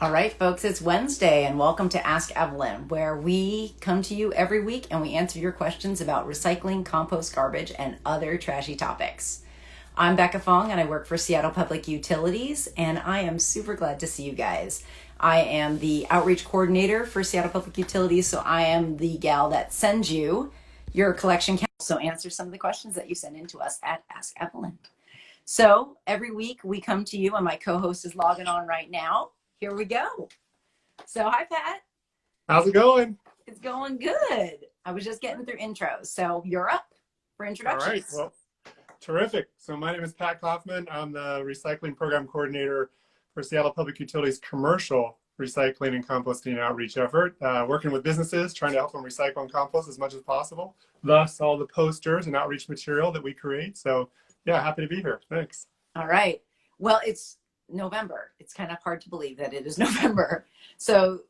All right, folks, it's Wednesday, and welcome to Ask Evelyn, where we come to you every week and we answer your questions about recycling, compost, garbage, and other trashy topics. I'm Becca Fong, and I work for Seattle Public Utilities, and I am super glad to see you guys. I am the outreach coordinator for Seattle Public Utilities, so I am the gal that sends you your collection count. So answer some of the questions that you send in to us at Ask Evelyn. So every week we come to you, and my co-host is logging on right now. Here we go. So hi, Pat. How's it going? It's going good. I was just getting through intros. So you're up for introductions. All right. Well, terrific. So my name is Pat Kaufman. I'm the recycling program coordinator for Seattle Public Utilities commercial recycling and composting outreach effort, working with businesses, trying to help them recycle and compost as much as possible. Thus, all the posters and outreach material that we create. So yeah, happy to be here. Thanks. All right. Well, it's November. It's kind of hard to believe that it is November. So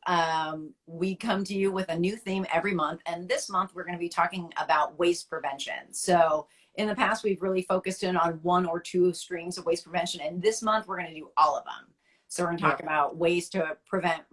we come to you with a new theme every month. And this month, we're going to be talking about waste prevention. So in the past, we've really focused in on one or two streams of waste prevention. And this month, we're going to do all of them. So we're going to talk about ways to prevent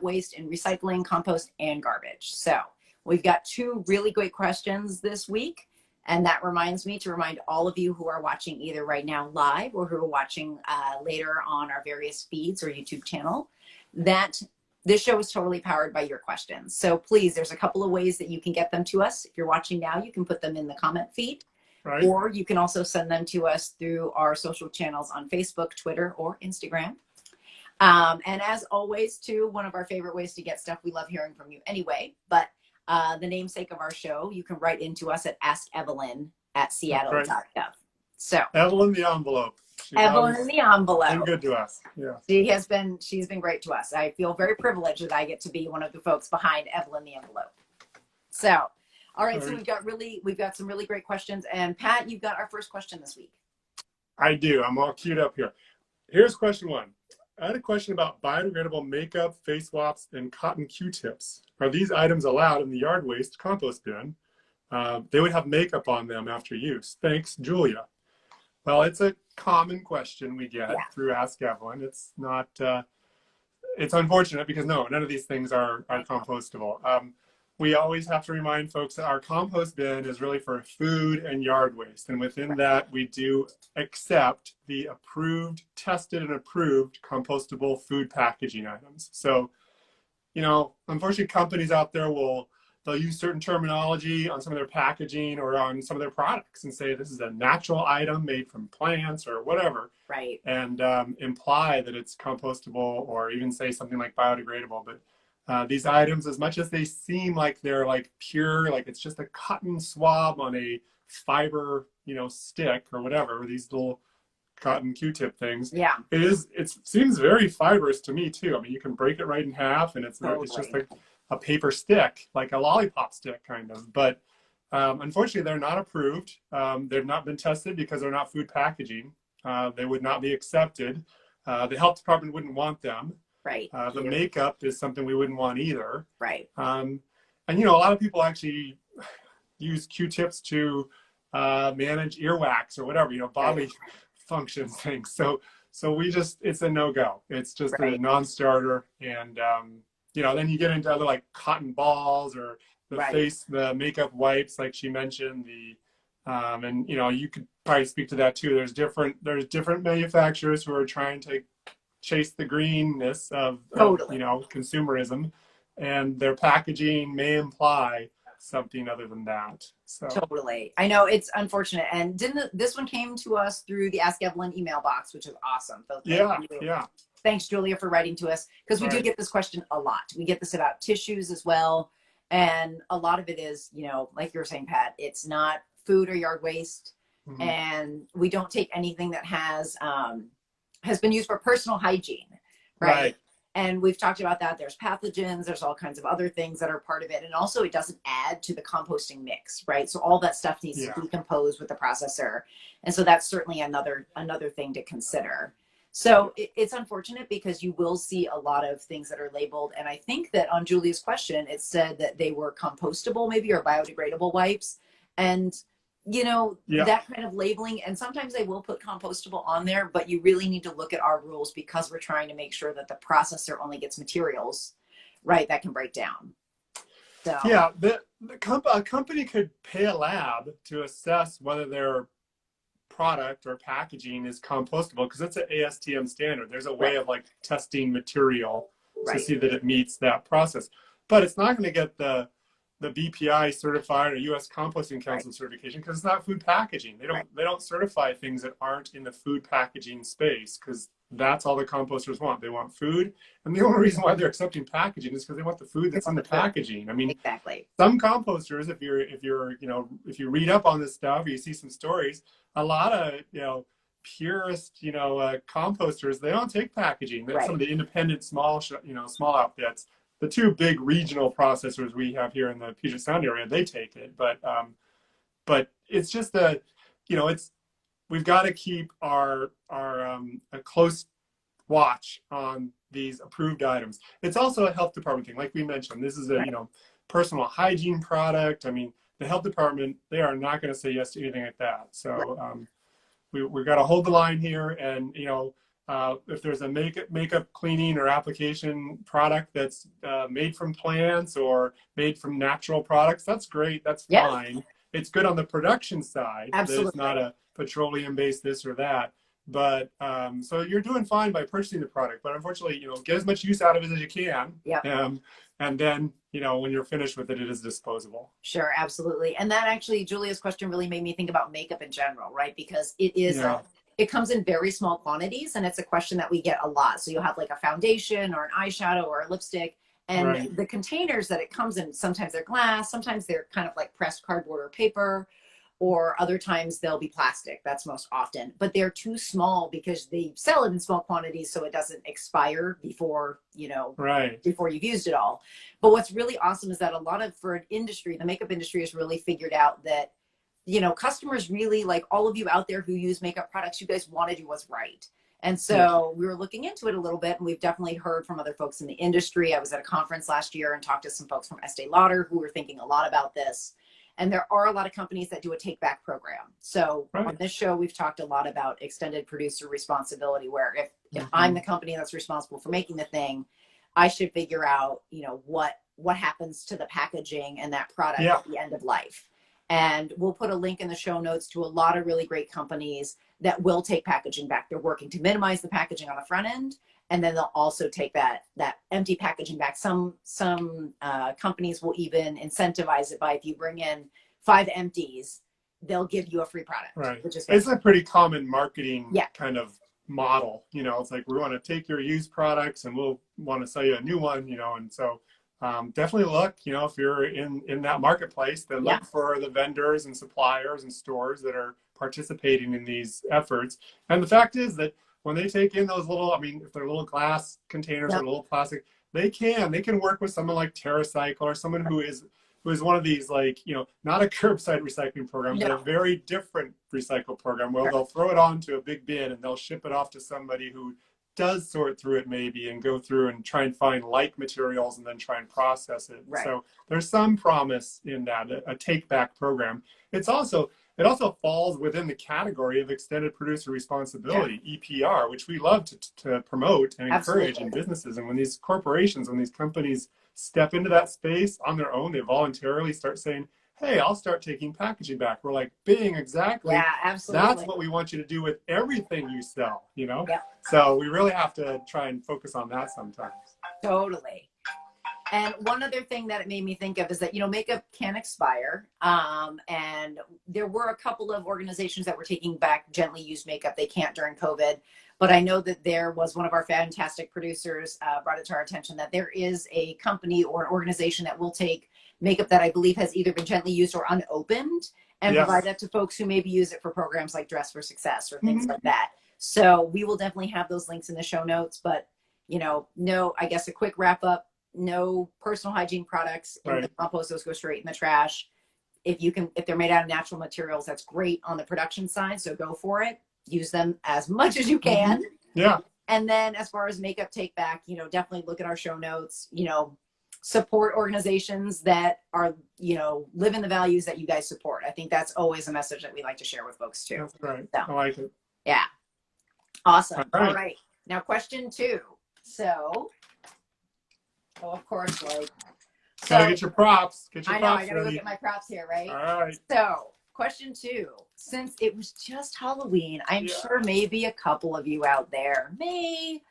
waste in recycling, compost, and garbage. So we've got two really great questions this week. And that reminds me to remind all of you who are watching either right now live or who are watching later on our various feeds or YouTube channel that this show is totally powered by your questions. So please, there's a couple of ways that you can get them to us. If you're watching now, you can put them in the comment feed, Right. Or you can also send them to us through our social channels on Facebook, Twitter, or Instagram. And as always, too, one of our favorite ways to get stuff, we love hearing from you anyway, but the namesake of our show, you can write into us at askevelyn@seattle.gov. Right. So Evelyn the envelope. Evelyn in the envelope. Been good to us. Yeah. She's been great to us. I feel very privileged that I get to be one of the folks behind Evelyn the envelope. So, all right. So we've got some really great questions. And Pat, you've got our first question this week. I do. I'm all queued up here. Here's question one. I had a question about biodegradable makeup, face swaps, and cotton Q-tips. Are these items allowed in the yard waste compost bin? They would have makeup on them after use. Thanks, Julia. Well, it's a common question we get through Ask Evelyn. It's not, it's unfortunate because none of these things are compostable. We always have to remind folks that our compost bin is really for food and yard waste. And within that, we do accept the approved, tested and approved compostable food packaging items. So, unfortunately, companies out there they'll use certain terminology on some of their packaging or on some of their products and say this is a natural item made from plants or whatever. Right. And imply that it's compostable or even say something like biodegradable. But these items, as much as they seem like they're like pure, like it's just a cotton swab on a fiber, stick or whatever, these little cotton Q-tip things. Yeah. It seems very fibrous to me too. I mean, you can break it right in half and it's just like a paper stick, like a lollipop stick kind of. But unfortunately, they're not approved. They've not been tested because they're not food packaging. They would not be accepted. The health department wouldn't want them. Right. The makeup is something we wouldn't want either. Right. And a lot of people actually use Q-tips to manage earwax or whatever, bodily function things. So it's a no-go. It's just a non-starter. And then you get into other like cotton balls or the makeup wipes, like she mentioned. And you could probably speak to that too. There's different manufacturers who are trying to chase the greenness of consumerism, and their packaging may imply something other than that. So totally, I know it's unfortunate. And this one came to us through the Ask Evelyn email box, which is awesome. So thanks, Julia, for writing to us, because we do get this question a lot. We get this about tissues as well, and a lot of it is, like you were saying, Pat, it's not food or yard waste, and we don't take anything that has been used for personal hygiene, right? And we've talked about that. There's pathogens, there's all kinds of other things that are part of it. And also it doesn't add to the composting mix, right? So all that stuff needs to decompose with the processor. And so that's certainly another thing to consider. So it's unfortunate because you will see a lot of things that are labeled. And I think that on Julia's question, it said that they were compostable maybe or biodegradable wipes. And Yeah. that kind of labeling. And sometimes they will put compostable on there, but you really need to look at our rules because we're trying to make sure that the processor only gets materials, right, that can break down. So Yeah, a company could pay a lab to assess whether their product or packaging is compostable because it's an ASTM standard. There's a way of like testing material to right, see that it meets that process. But it's not going to get the BPI certified or US Composting Council certification because it's not food packaging. They don't certify things that aren't in the food packaging space because that's all the composters want. They want food, and the only reason why they're accepting pagging is because they want the food that's in the packaging. I mean, exactly. some composters, if you read up on this stuff, or you see some stories, a lot of purist composters, they don't take packaging. That's some of the independent small outfits. The two big regional processors we have here in the Puget Sound area, they take it, but it's just we've got to keep our a close watch on these approved items. It's also a health department thing, like we mentioned. This is a personal hygiene product. I mean, the health department, they are not going to say yes to anything like that. So we've got to hold the line here, and if there's a makeup cleaning or application product that's made from plants or made from natural products, that's great. That's fine. It's good on the production side. Absolutely. That it's not a petroleum-based this or that. But so you're doing fine by purchasing the product. But unfortunately, get as much use out of it as you can. Yeah. And then, when you're finished with it, it is disposable. Sure, absolutely. And that actually, Julia's question really made me think about makeup in general, right? Because it is it comes in very small quantities, and it's a question that we get a lot. So you'll have like a foundation or an eyeshadow or a lipstick, and the containers that it comes in, sometimes they're glass, sometimes they're kind of like pressed cardboard or paper, or other times they'll be plastic. That's most often, but they're too small because they sell it in small quantities, so it doesn't expire before before you've used it all. But what's really awesome is that a lot of, for an industry, the makeup industry has really figured out that customers really, like all of you out there who use makeup products, you guys want to do what's right. And so we were looking into it a little bit, and we've definitely heard from other folks in the industry. I was at a conference last year and talked to some folks from Estee Lauder who were thinking a lot about this. And there are a lot of companies that do a take back program. So on this show, we've talked a lot about extended producer responsibility, where if I'm the company that's responsible for making the thing, I should figure out, what happens to the packaging and that product at the end of life. And we'll put a link in the show notes to a lot of really great companies that will take packaging back. They're working to minimize the packaging on the front end, and then they'll also take that empty packaging back. Some companies will even incentivize it by, if you bring in 5 empties, they'll give you a free product. Right. Which is it's a pretty common marketing kind of model. It's like, we want to take your used products and we'll want to sell you a new one. And so definitely look. If you're in that marketplace, then look for the vendors and suppliers and stores that are participating in these efforts. And the fact is that when they take in those little, if they're little glass containers or little plastic, they can work with someone like TerraCycle or someone who is one of these, like, not a curbside recycling program, but a very different recycle program where they'll throw it onto a big bin and they'll ship it off to somebody who does sort through it maybe and go through and try and find like materials and then try and process it. So there's some promise in that, a take back program. It also falls within the category of extended producer responsibility, EPR, which we love to promote and encourage in businesses. And when these corporations, when these companies step into that space on their own, they voluntarily start saying, hey, I'll start taking packaging back. We're like, bing, exactly. Yeah, absolutely. That's what we want you to do with everything you sell, So we really have to try and focus on that sometimes. Totally. And one other thing that it made me think of is that, makeup can expire. And there were a couple of organizations that were taking back gently used makeup. They can't during COVID. But I know that there was one of our fantastic producers brought it to our attention that there is a company or an organization that will take makeup that I believe has either been gently used or unopened and provide that to folks who maybe use it for programs like Dress for Success or things like that. So we will definitely have those links in the show notes. But, I guess a quick wrap up. No personal hygiene products in the compost. Those go straight in the trash. If they're made out of natural materials, that's great on the production side. So go for it. Use them as much as you can. Yeah. And then as far as makeup take back, definitely look at our show notes. support organizations that are, you know, live in the values that you guys support. I think that's always a message that we like to share with folks too. That's right. So, I like it. yeah. Awesome. All right. All right. Now question 2. So, of course, like, Gotta get your props. Get your I know, props I gotta ready. go get my props here, right? All right. So, question 2. Since it was just Halloween, I'm sure maybe a couple of you out there may,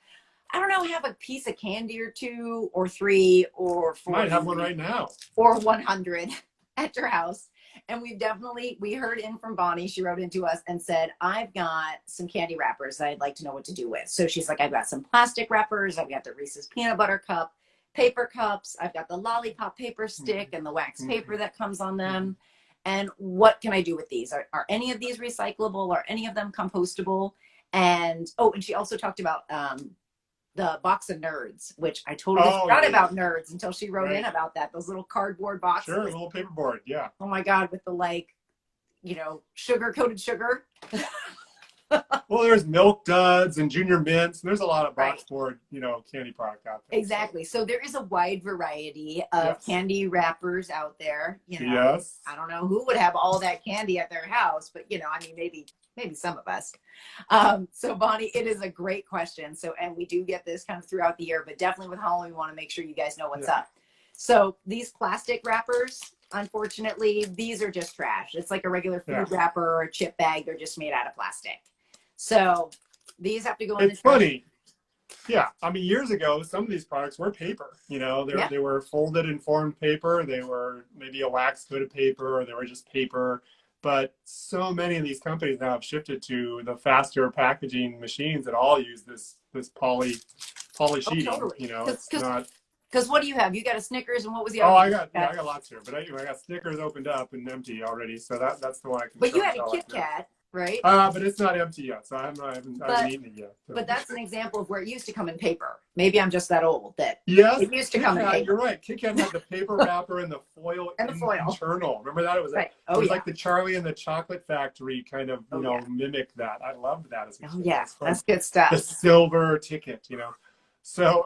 I don't know, have a piece of candy or 2 or 3 or 40. Might have one right now. Or 100 at your house. And we heard in from Bonnie, she wrote into us and said, I've got some candy wrappers that I'd like to know what to do with. So she's like, I've got some plastic wrappers. I've got the Reese's peanut butter cup, paper cups. I've got the lollipop paper stick and the wax paper that comes on them. And what can I do with these? Are any of these recyclable? Are any of them compostable? And she also talked about the box of Nerds, which I totally forgot about Nerds until she wrote in about that. Those little cardboard boxes. Sure, a little paperboard, yeah. Oh my God, with the, like, you know, coated sugar. Well, there's Milk Duds and Junior Mints. There's a lot of box board, you know, candy product out there. Exactly. So there is a wide variety of candy wrappers out there. You know, I don't know who would have all that candy at their house, but, you know, I mean, maybe some of us. So Bonnie, it is a great question. So, and we do get this kind of throughout the year, but definitely with Halloween, we want to make sure you guys know what's up. So these plastic wrappers, unfortunately, these are just trash. It's like a regular food wrapper or a chip bag. They're just made out of plastic. So these have to go in the trash. It's funny. Yeah. I mean, years ago, some of these products were paper. You know, they were folded and formed paper. They were maybe a wax coated paper, or they were just paper. But so many of these companies now have shifted to the faster packaging machines that all use this poly sheeting. Totally. You know, it's not. Because what do you have? You got a Snickers, and what was the other? I got lots here, but I got Snickers opened up and empty already, so that's the one I can. But you had a Kit Kat, right? But it's not empty yet, so I haven't eaten it yet. So. But that's an example of where it used to come in paper. Maybe I'm just that old that it used to come in paper. You're right. Kit Kat had the paper wrapper and the foil internal. Remember that? It was like the Charlie and the Chocolate Factory kind of mimic that. I loved that as a kid. Yeah, that's good stuff. The silver ticket, you know. So,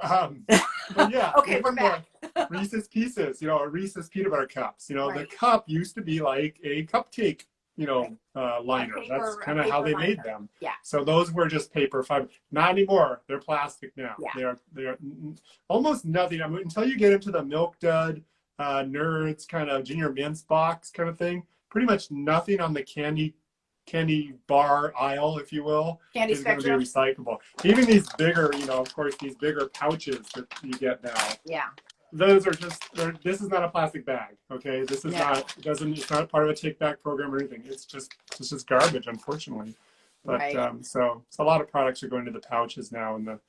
but yeah. Okay, we're back. Reese's Pieces, you know, or Reese's peanut butter cups. You know, the cup used to be like a cupcake, you know, liner. That's kind of how they made them. Yeah. So those were just paper fiber. Not anymore. They're plastic now. Yeah. They're almost nothing. I mean, until you get into the Milk Dud, Nerds kind of Junior Mints box kind of thing. Pretty much nothing on the candy bar aisle, if you will, is going to be recyclable. Even these bigger, you know, of course, these bigger pouches that you get now. Yeah. Those are just, this is not a plastic bag, okay? This is it's not part of a take back program or anything. It's just garbage, unfortunately. But so a lot of products are going to the pouches now and the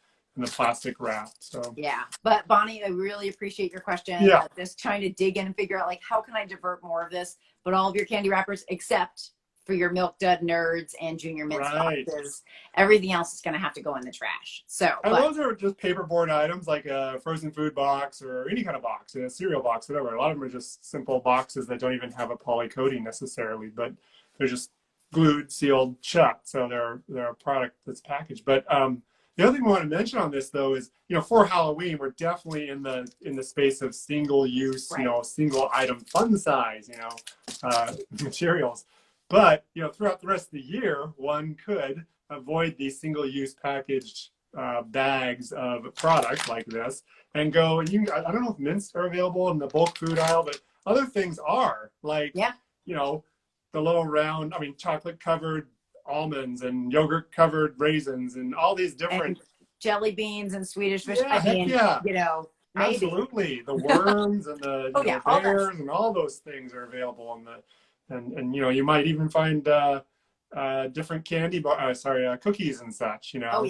plastic wrap. So but Bonnie, I really appreciate your question. Just trying to dig in and figure out, like, how can I divert more of this, but all of your candy wrappers except for your Milk Dud, Nerds, and Junior Mints boxes. Everything else is going to have to go in the trash. So those are just paperboard items, like a frozen food box or any kind of box, a cereal box, whatever. A lot of them are just simple boxes that don't even have a poly coating necessarily, but they're just glued, sealed, shut. So they're a product that's packaged. But the other thing we want to mention on this, though, is, you know, for Halloween, we're definitely in the space of single use, you know, single item fun size, you know, materials. But, you know, throughout the rest of the year, one could avoid these single-use packaged bags of product like this and go, and I don't know if mints are available in the bulk food aisle, but other things are, like, you know, the little round, I mean, chocolate-covered almonds and yogurt-covered raisins and all these different... And jelly beans and Swedish fish. You know, maybe. Absolutely. The worms and the bears and all those things are available on the... And you know, you might even find different candy cookies and such, you know.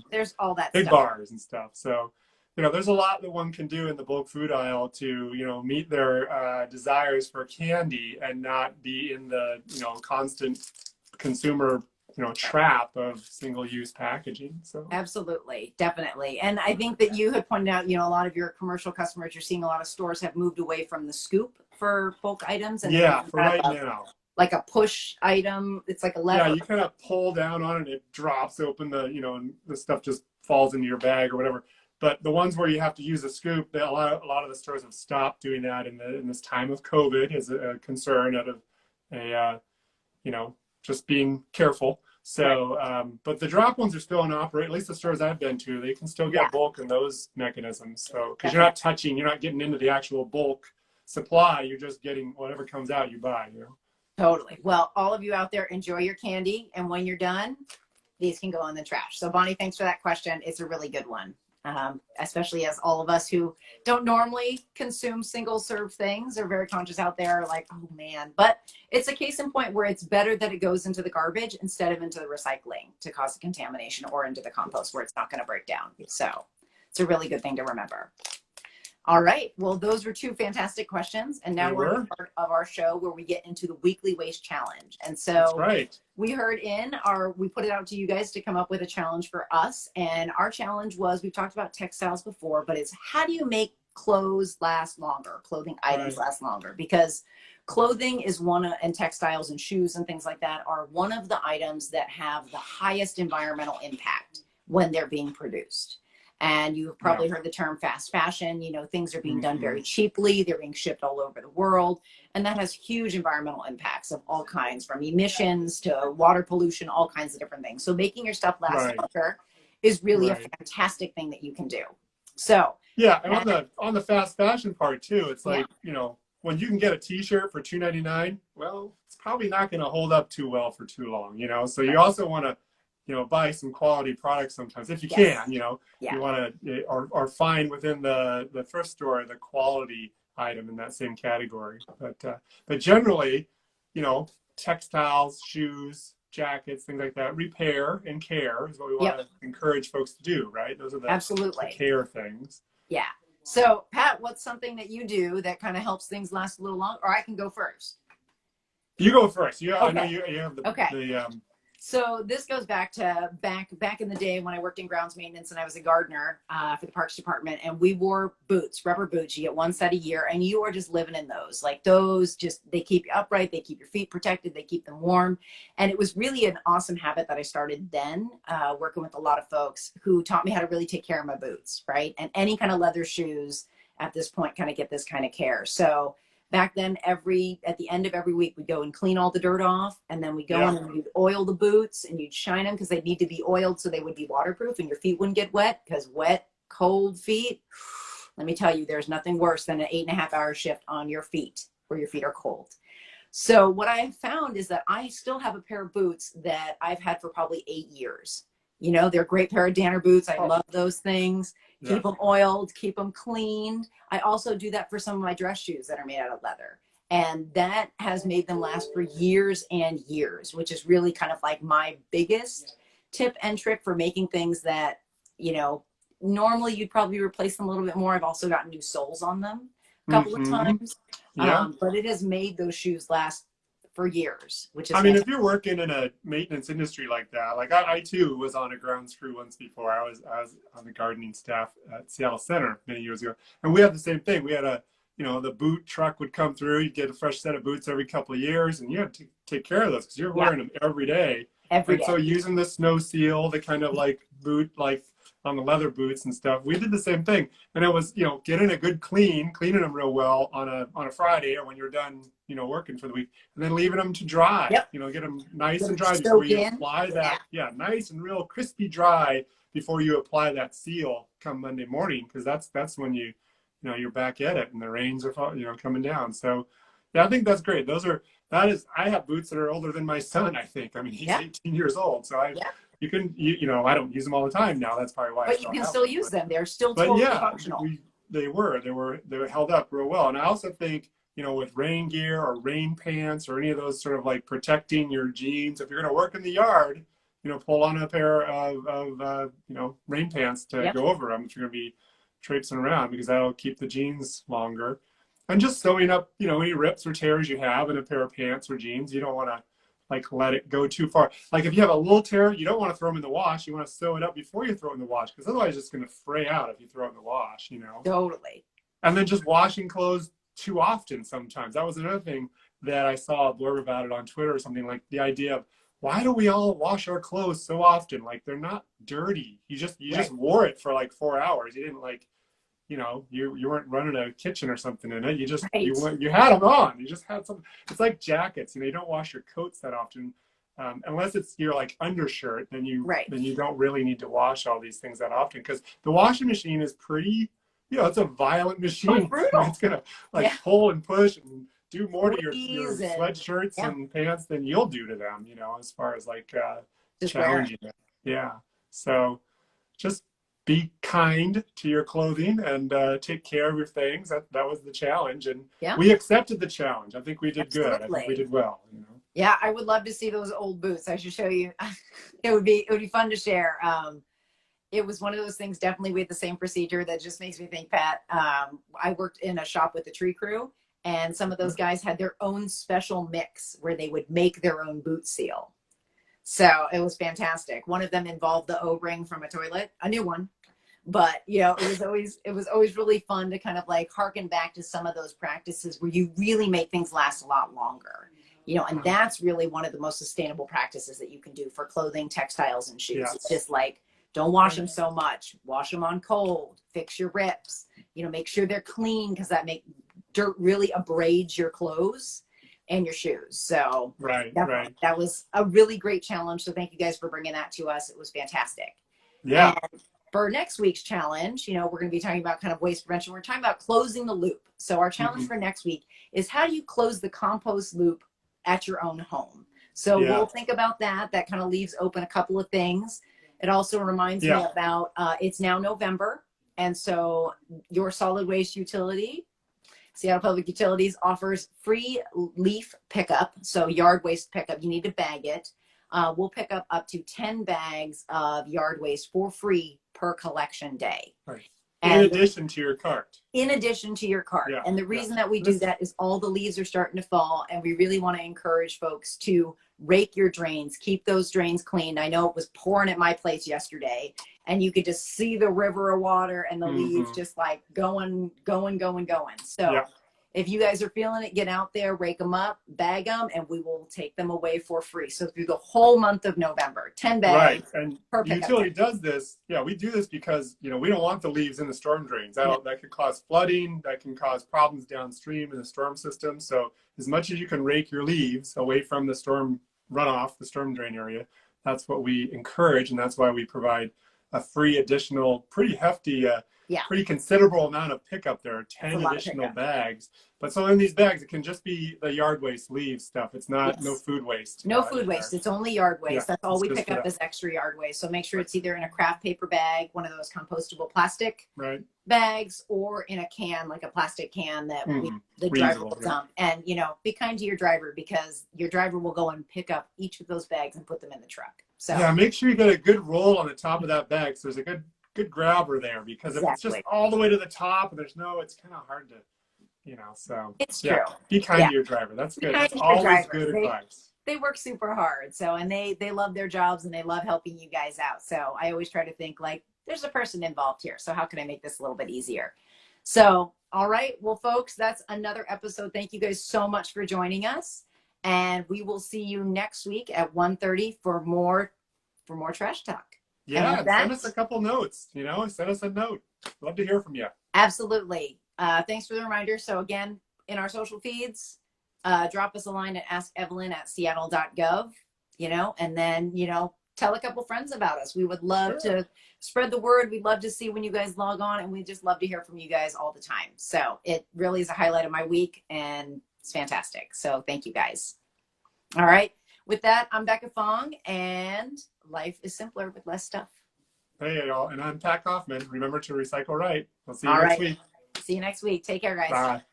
There's all that big stuff. Bars and stuff. So, you know, there's a lot that one can do in the bulk food aisle to, you know, meet their desires for candy and not be in the, you know, constant consumer, you know, trap of single-use packaging. So absolutely, definitely. And I think that you had pointed out, you know, a lot of your commercial customers, you're seeing a lot of stores have moved away from the scoop for bulk items. And for right now. Like a push item, it's like a lever. Yeah, you kind of pull down on it and it drops open, the, you know, and the stuff just falls into your bag or whatever. But the ones where you have to use a scoop, a lot of the stores have stopped doing that in this time of COVID as a concern out of just being careful. So, but the drop ones are still in operate. At least the stores I've been to, they can still get bulk in those mechanisms. So, because you're not touching, you're not getting into the actual bulk supply. You're just getting whatever comes out you buy. Totally. Well, all of you out there, enjoy your candy, and when you're done, these can go in the trash. So, Bonnie, thanks for that question. It's a really good one. Especially as all of us who don't normally consume single serve things are very conscious out there, like, oh man, but it's a case in point where it's better that it goes into the garbage instead of into the recycling to cause a contamination, or into the compost where it's not going to break down. So it's a really good thing to remember. All right. Well, those were two fantastic questions. And now we're at the part of our show where we get into the weekly waste challenge. And so we put it out to you guys to come up with a challenge for us. And our challenge was, we've talked about textiles before, but it's how do you make clothes last longer, clothing items last longer? Because clothing is and textiles and shoes and things like that are one of the items that have the highest environmental impact when they're being produced. And you've probably heard the term fast fashion. Things are being done very cheaply. They're being shipped all over the world. And that has huge environmental impacts of all kinds, from emissions to water pollution, all kinds of different things. So making your stuff last longer is really a fantastic thing that you can do. So and on the fast fashion part too, it's like, when you can get a t-shirt for $2.99, well, it's probably not going to hold up too well for too long, So you also want to buy some quality products sometimes if you can, you want to, or find within the thrift store the quality item in that same category. But generally, textiles, shoes, jackets, things like that, repair and care is what we want to encourage folks to do, right? Those are the care things. Yeah. So Pat, what's something that you do that kind of helps things last a little longer? Or I can go first. You go first. I know you have the So this goes back to back in the day when I worked in grounds maintenance and I was a gardener for the parks department, and we wore boots, rubber boots. You get one set a year, and you are just living in those. Like those, they keep you upright, they keep your feet protected, they keep them warm. And it was really an awesome habit that I started then, working with a lot of folks who taught me how to really take care of my boots, right? And any kind of leather shoes at this point kind of get this kind of care. So back then, at the end of every week, we'd go and clean all the dirt off, and then we'd go in and we'd oil the boots, and you'd shine them because they need to be oiled so they would be waterproof and your feet wouldn't get wet, because wet, cold feet, let me tell you, there's nothing worse than an 8.5-hour shift on your feet where your feet are cold. So what I found is that I still have a pair of boots that I've had for probably 8 years. They're a great pair of Danner boots. I love those things. Keep them oiled, keep them cleaned. I also do that for some of my dress shoes that are made out of leather. And that has made them last for years and years, which is really kind of like my biggest tip and trick for making things that, normally you'd probably replace them a little bit more. I've also gotten new soles on them a couple of times. But it has made those shoes last for years, which is if you're working in a maintenance industry like that, like I too was on a grounds crew once before. I was on the gardening staff at Seattle Center many years ago, and we had the same thing. We had the boot truck would come through. You'd get a fresh set of boots every couple of years, and you had to take care of those because you're wearing them every day. So using the snow seal, the kind of like boot, like on the leather boots and stuff, we did the same thing. And it was, getting a good cleaning them real well on a Friday, or when you're done, working for the week, and then leaving them to dry, get them nice and dry before you apply that. Nice and real crispy dry before you apply that seal come Monday morning. Cause that's when you're back at it and the rains are, coming down. So I think that's great. I have boots that are older than my son, I think. He's 18 years old. So you can, I don't use them all the time now. That's probably why. But you can still use them. They're still totally functional. They were held up real well. And I also think, with rain gear or rain pants or any of those sort of like protecting your jeans, if you're going to work in the yard, pull on a pair of rain pants to go over them if you're going to be traipsing around, because that'll keep the jeans longer. And just sewing up, any rips or tears you have in a pair of pants or jeans. You don't want to like let it go too far. Like if you have a little tear, you don't want to throw them in the wash. You want to sew it up before you throw it in the wash, because otherwise it's going to fray out if you throw it in the wash, Totally. And then just washing clothes too often sometimes. That was another thing that I saw a blurb about it on Twitter or something, like the idea of why do we all wash our clothes so often? Like they're not dirty. You just Right. wore it for like 4 hours. You didn't like, you weren't running a kitchen or something in it. Right. You had them on. You just had some. It's like jackets. You don't wash your coats that often, unless it's your like undershirt. Right. Then you don't really need to wash all these things that often, because the washing machine is pretty. It's a violent Oh, it's machine. brutal. It's gonna like Yeah. pull and push and do more to your Squeeze and sweatshirts yeah, and pants than you'll do to them. As far as like just wear challenging it. Yeah. So just be kind to your clothing and take care of your things. That was the challenge, and it. Yeah. we accepted the challenge. I think we did good. I think we Absolutely. did well. Yeah, I would love to see those old boots. I should show you. It would be fun to share. It was one of those things. Definitely, we had the same procedure. That just makes me think, Pat. I worked in a shop with the tree crew, and some of those guys had their own special mix where they would make their own boot seal. So it was fantastic. One of them involved the O-ring from a toilet, a new one. But it was always really fun to kind of like harken back to some of those practices where you really make things last a lot longer. And that's really one of the most sustainable practices that you can do for clothing, textiles, and shoes. Yes. It's just like, don't wash them so much. Wash them on cold. Fix your rips. Make sure they're clean, because dirt really abrades your clothes and your shoes. So Right. that was a really great challenge. So thank you guys for bringing that to us. It was fantastic. Yeah. And for next week's challenge, we're going to be talking about kind of waste prevention. We're talking about closing the loop. So our challenge for next week is, how do you close the compost loop at your own home? So we'll think about that. That kind of leaves open a couple of things. It also reminds me about, it's now November. And so your solid waste utility, Seattle Public Utilities, offers free leaf pickup. So yard waste pickup, you need to bag it. We'll pick up to 10 bags of yard waste for free per collection day. Right. And in addition to your cart. In addition to your cart. Yeah. And the reason that we do that is all the leaves are starting to fall, and we really want to encourage folks to rake your drains, keep those drains clean. I know it was pouring at my place yesterday, and you could just see the river of water and the leaves just like going. So if you guys are feeling it, get out there, rake them up, bag them, and we will take them away for free. So through the whole month of November, 10 bags. Right. And per the utility does this. Yeah, we do this because, we don't want the leaves in the storm drains. That could cause flooding. That can cause problems downstream in the storm system. So as much as you can rake your leaves away from the storm runoff, the storm drain area, that's what we encourage. And that's why we provide a free additional, pretty hefty, pretty considerable amount of pickup. There are 10 additional bags. But so in these bags, it can just be the yard waste, leaves stuff. It's not no food waste. No food waste. It's only yard waste. Yeah, That's all we just pick up is extra yard waste. So make sure it's either in a craft paper bag, one of those compostable plastic bags, or in a can, like a plastic can that the driver will dump. And, be kind to your driver, because your driver will go and pick up each of those bags and put them in the truck. So yeah, make sure you get a good roll on the top of that bag, so there's a good grabber there, because if it's just all the way to the top and it's kind of hard to, so it's true. Be kind to your driver. That's good. That's always good advice. They work super hard. So, and they love their jobs, and they love helping you guys out. So I always try to think like, there's a person involved here. So how can I make this a little bit easier? So, all right. Well, folks, that's another episode. Thank you guys so much for joining us. And we will see you next week at 1:30 for more trash talk. Yeah, send us a couple notes, send us a note. Love to hear from you. Absolutely. Thanks for the reminder. So again, in our social feeds, drop us a line at askevelyn@seattle.gov, and then, tell a couple friends about us. We would love to spread the word. We'd love to see when you guys log on, and we just love to hear from you guys all the time. So it really is a highlight of my week, and it's fantastic. So thank you guys. All right. With that, I'm Becca Fong, and life is simpler with less stuff. Hey, y'all. And I'm Pat Kaufman. Remember to recycle right. We'll see you next week. See you next week. Take care, guys. Bye.